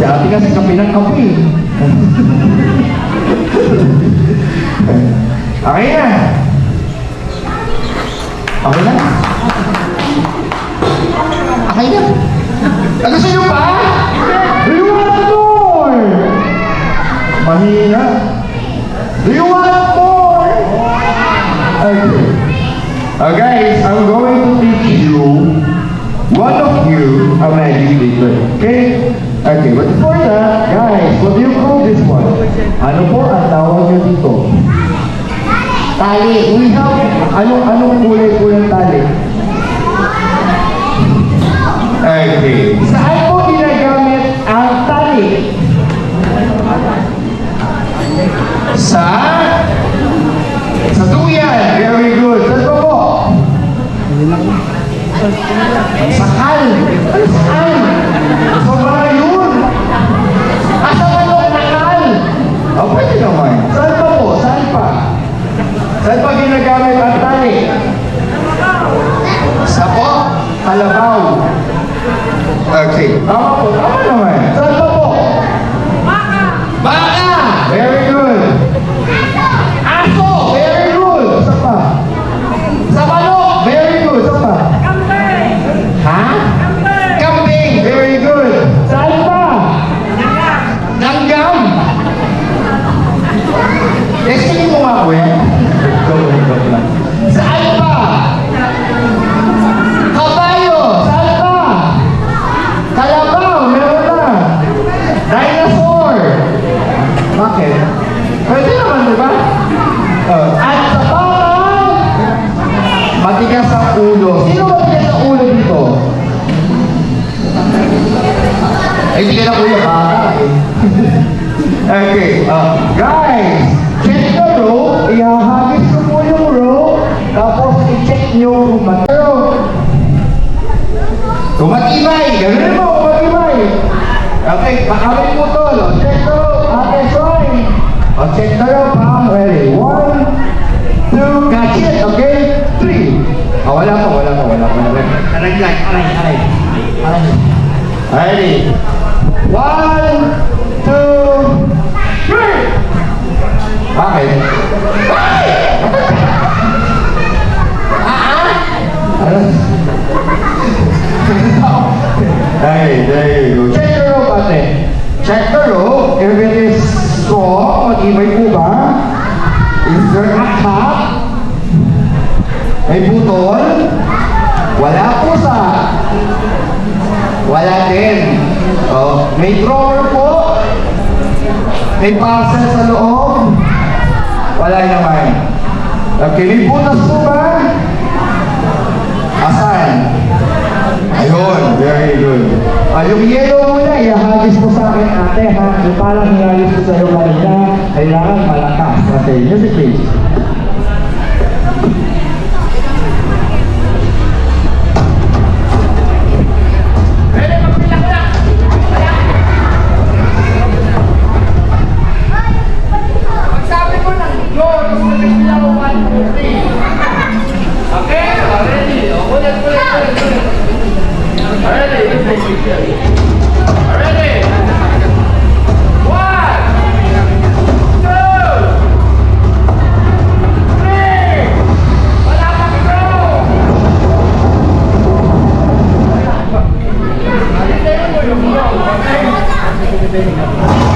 Si ate kasi kape ng kape. Okay na. Okay na. Okay na. Ano sa'yo pa? Do you want more? Mahina. Do you want more? Okay. Guys, I'm going to teach you, one of you, a magic trick. Okay? Okay, but before that, guys, what do you call this one? Ano po ang tawag nyo dito? Tali. We have, anong kulay-kulay tali? Okay. Saan po ginagamit ang tali? Sa duyan. Very good. Saan po? Sakal. Ano sakal? Sobra yun. Asa ba yung nakal? Oh, pwede naman. Saan pa po? Saan pa? Saan pa ginagamit ang tali? Sa po? Kalabaw. Okay. Tama po. Tama naman. Saan pa po? Baka. Baka. Very good. Aso. Very good. Saan pa? Sa manok. Very good. Saan pa? Kambing. Ha? Kambing. Kambing. Very good. Saan pa? Langgam. Langgam. Testing mo nga ko yan. Saan pa? Kabayo. Saan pa? Kalabaw. Meron na. Dinosaur. Bakit? Pwede naman, di ba? At sa parang matigas ang ulo. Sino matigas ang ulo dito? Ay, hindi ka na kuya baka eh. Okay, guys, check the rope. Ihahagis ko po yung rope. Tapos i-check nyo kung matibay. Ganun mo, matibay. Okay, pakawin mo to. Check the rope. Okay, sorry. Check the rope, ha? Ready? 1, 2, catch it. Okay? 3. Wala pa. Aray. Ready? 1, 2, 3. Bakit? Hey, there you go. Check the rope, ate. Check the rope. If it is strong, matibay po ba? Is there a cap? May putol? Wala po sa. Wala din. May drawer po? May parcel sa loob? Wala naman. Okay, may butas po ba? Asan? Ayun, very good. Yung yellow muna, ihahagis mo sa akin, ate, ha? Yung parang ihagis ko sa iyo kanina, kailangan malakas. Okay, music please. Thank you.